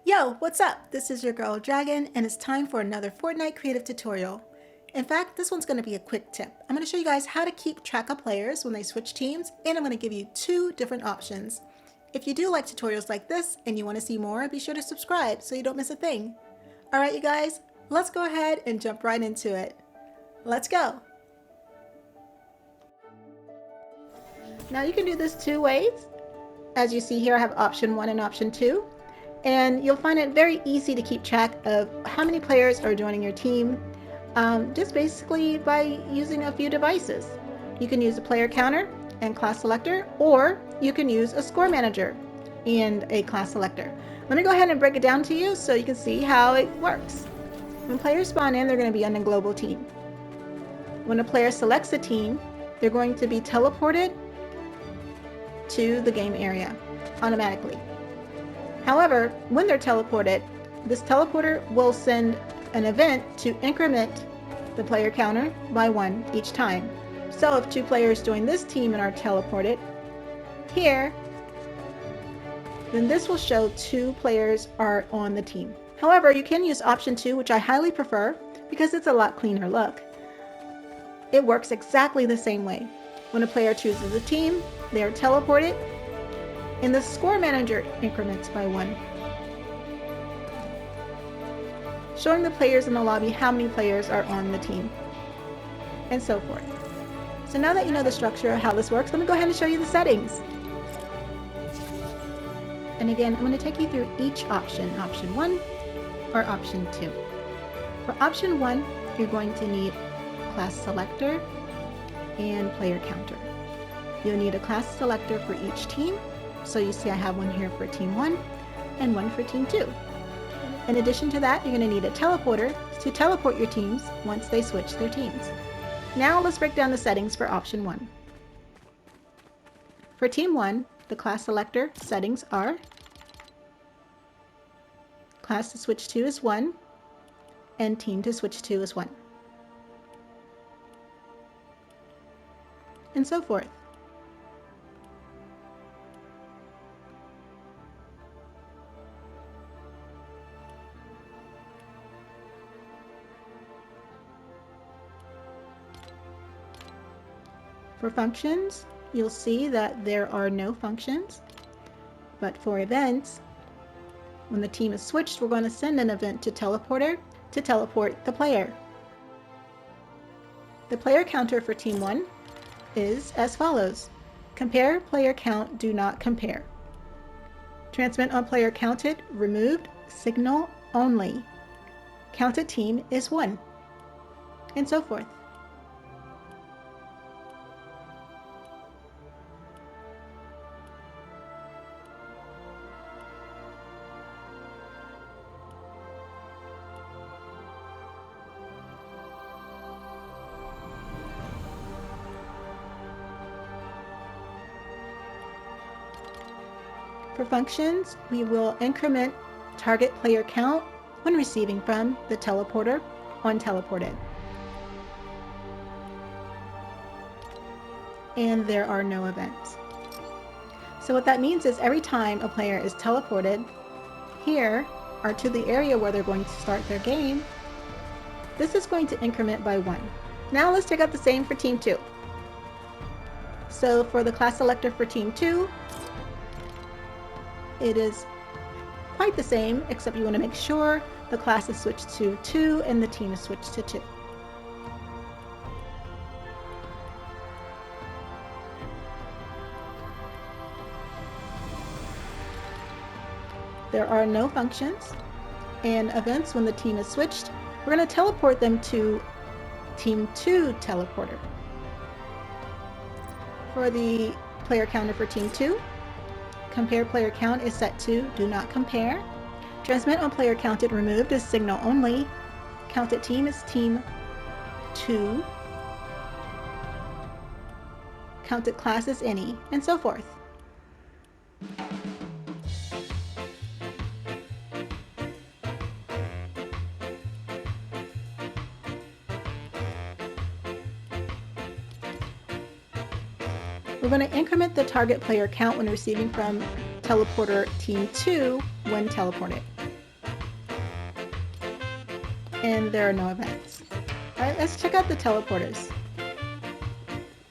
Yo, what's up? This is your girl Dragon, and it's time for another Fortnite creative tutorial. In fact, this one's going to be a quick tip. I'm going to show you guys how to keep track of players when they switch teams, and I'm going to give you two different options. If you do like tutorials like this and you want to see more, be sure to subscribe so you don't miss a thing. Alright you guys, let's go ahead and jump right into it. Let's go! Now you can do this two ways. As you see here, I have option 1 and option 2. And you'll find it very easy to keep track of how many players are joining your team, just basically by using a few devices. You can use a player counter and class selector, or you can use a score manager and a class selector. Let me go ahead and break it down to you so you can see how it works. When players spawn in, they're going to be on a global team. When a player selects a team, they're going to be teleported to the game area automatically. However, when they're teleported, this teleporter will send an event to increment the player counter by 1 each time. So if 2 players join this team and are teleported here, then this will show 2 players are on the team. However, you can use option 2, which I highly prefer because it's a lot cleaner look. It works exactly the same way. When a player chooses a team, they are teleported, and the score manager increments by 1, showing the players in the lobby how many players are on the team, and so forth. So now that you know the structure of how this works, let me go ahead and show you the settings. And again, I'm going to take you through each option, option 1 or option 2. For option 1, you're going to need class selector and player counter. You'll need a class selector for each team. So you see I have one here for team 1 and one for team 2. In addition to that, you're going to need a teleporter to teleport your teams once they switch their teams. Now let's break down the settings for option 1. For team 1, the class selector settings are class to switch to is 1 and team to switch to is 1. And so forth. For functions, you'll see that there are no functions, but for events, when the team is switched, we're going to send an event to teleporter to teleport the player. The player counter for team 1 is as follows. Compare player count, do not compare. Transmit on player counted, removed, signal only. Counted team is 1, and so forth. For functions, we will increment target player count when receiving from the teleporter on teleported. And there are no events. So what that means is every time a player is teleported here or to the area where they're going to start their game, this is going to increment by 1. Now let's check out the same for team 2. So for the class selector for team 2, it is quite the same, except you want to make sure the class is switched to 2 and the team is switched to 2. There are no functions and events when the team is switched. We're going to teleport them to team 2 teleporter. For the player counter for team 2, compare player count is set to do not compare. Transmit on player counted removed is signal only. Counted team is team 2. Counted class is any, and so forth. We're going to increment the target player count when receiving from teleporter team 2 when teleported. and there are no events. Alright, let's check out the teleporters.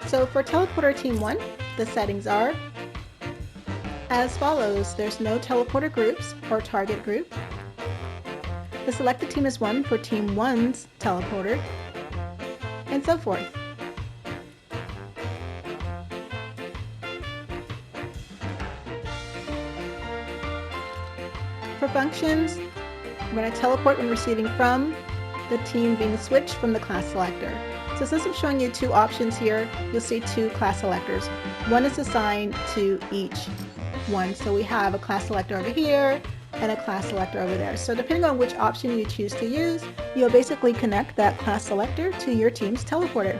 So for teleporter team 1, the settings are as follows. There's no teleporter groups or target group. The selected team is 1 for team 1's teleporter, and so forth. For functions, we're going to teleport when receiving from the team being switched from the class selector. So since I'm showing you two options here, you'll see two class selectors. One is assigned to each one. So we have a class selector over here and a class selector over there. So depending on which option you choose to use, you'll basically connect that class selector to your team's teleporter.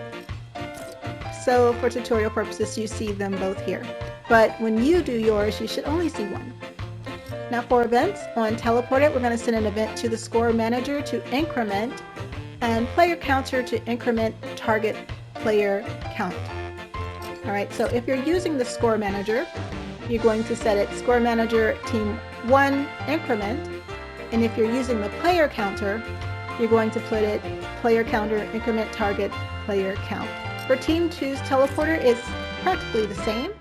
So for tutorial purposes, you see them both here. But when you do yours, you should only see one. Now for events, on Teleported, we're going to send an event to the score manager to increment and player counter to increment target player count. Alright, so if you're using the score manager, you're going to set it score manager team 1 increment, and if you're using the player counter, you're going to put it player counter increment target player count. For team 2's teleporter, it's practically the same,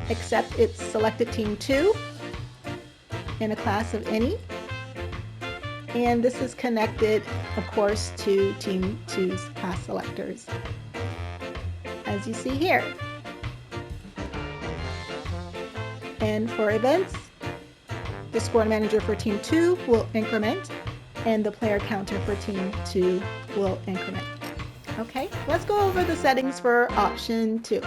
except it's selected team 2 in a class of any, and this is connected of course to team 2's class selectors, as you see here. And for events, the score manager for team 2 will increment and the player counter for team 2 will increment. Okay, let's go over the settings for option 2.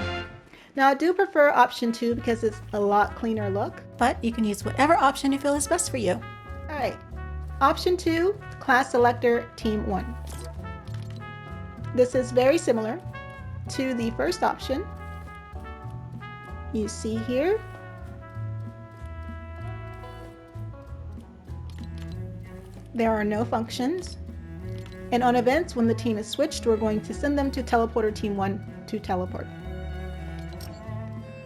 Now I do prefer option 2 because it's a lot cleaner look, but you can use whatever option you feel is best for you. Alright, option 2, class selector team 1. This is very similar to the first option. You see here, there are no functions, and on events, when the team is switched, we're going to send them to teleporter team 1 to teleport.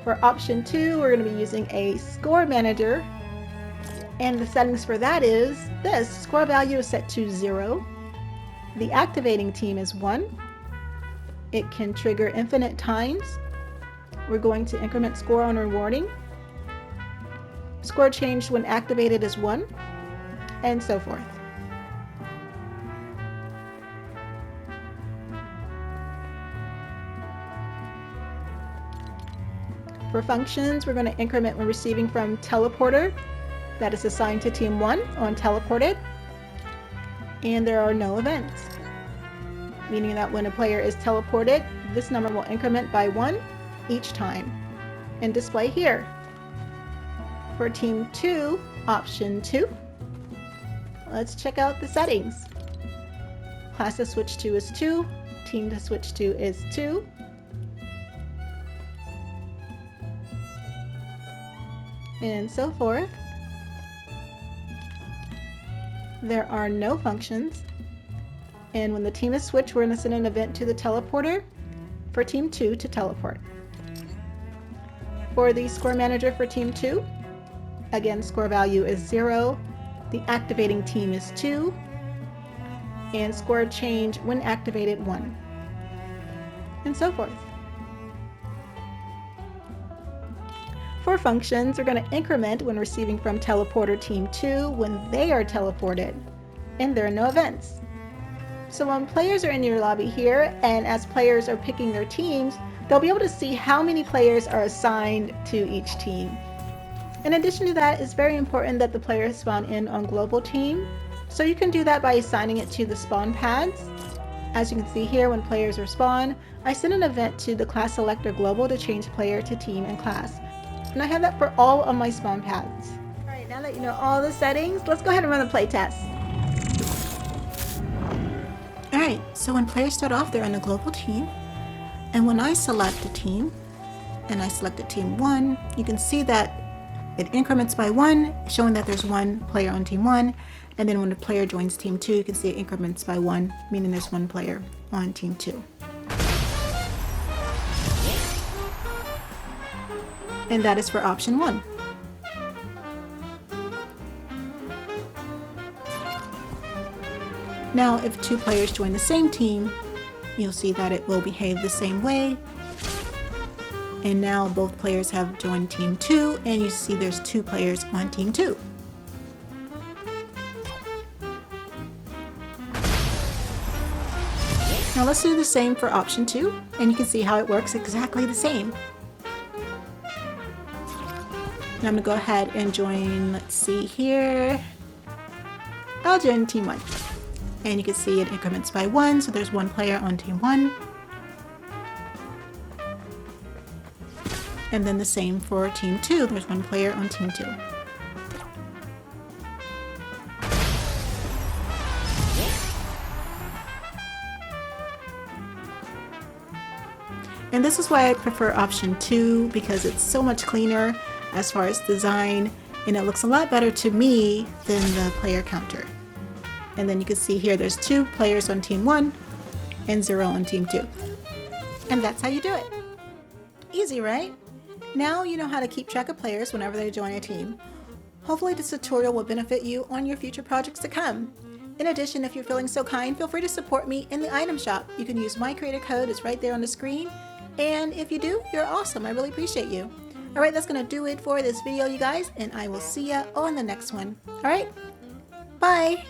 For option 2, we're going to be using a score manager, and the settings for that is this. Score value is set to 0. The activating team is 1. It can trigger infinite times. We're going to increment score on rewarding. Score changed when activated is 1, and so forth. For functions, we're going to increment when receiving from teleporter, that is assigned to team 1 on teleported, and there are no events, meaning that when a player is teleported, this number will increment by 1 each time and display here. For team 2, option 2, let's check out the settings. Class to switch to is 2, team to switch to is 2. And so forth. There are no functions, and when the team is switched, we're going to send an event to the teleporter for team 2 to teleport. For the score manager for team 2, again, score value is 0, the activating team is 2, and score change when activated 1, and so forth. For functions, we're going to increment when receiving from teleporter team 2 when they are teleported, and there are no events. So when players are in your lobby here, and as players are picking their teams, they'll be able to see how many players are assigned to each team. In addition to that, it's very important that the players spawn in on global team, so you can do that by assigning it to the spawn pads. As you can see here, when players are spawned, I send an event to the class selector global to change player to team and class. And I have that for all of my spawn paths. Alright, now that you know all the settings, let's go ahead and run the playtest. Alright, so when players start off, they're in a global team. And when I select a team, and I selected team 1, you can see that it increments by 1, showing that there's 1 player on team 1. And then when a player joins team 2, you can see it increments by 1, meaning there's 1 player on team 2. And that is for option 1. Now, if two players join the same team, you'll see that it will behave the same way. And now both players have joined team 2, and you see there's 2 players on team 2. Now let's do the same for option 2, and you can see how it works exactly the same. Now I'm going to go ahead and join, let's see here, I'll join team 1. And you can see it increments by 1, so there's 1 player on team 1. And then the same for team 2, there's 1 player on team 2. And this is why I prefer option 2, because it's so much cleaner as far as design, and it looks a lot better to me than the player counter. And then you can see here there's 2 players on team 1 and 0 on team 2. And that's how you do it. Easy, right? Now you know how to keep track of players whenever they join a team. Hopefully this tutorial will benefit you on your future projects to come. In addition, if you're feeling so kind, feel free to support me in the item shop. You can use my creator code, it's right there on the screen. And if you do, you're awesome. I really appreciate you. Alright, that's going to do it for this video, you guys, and I will see ya on the next one. Alright, bye!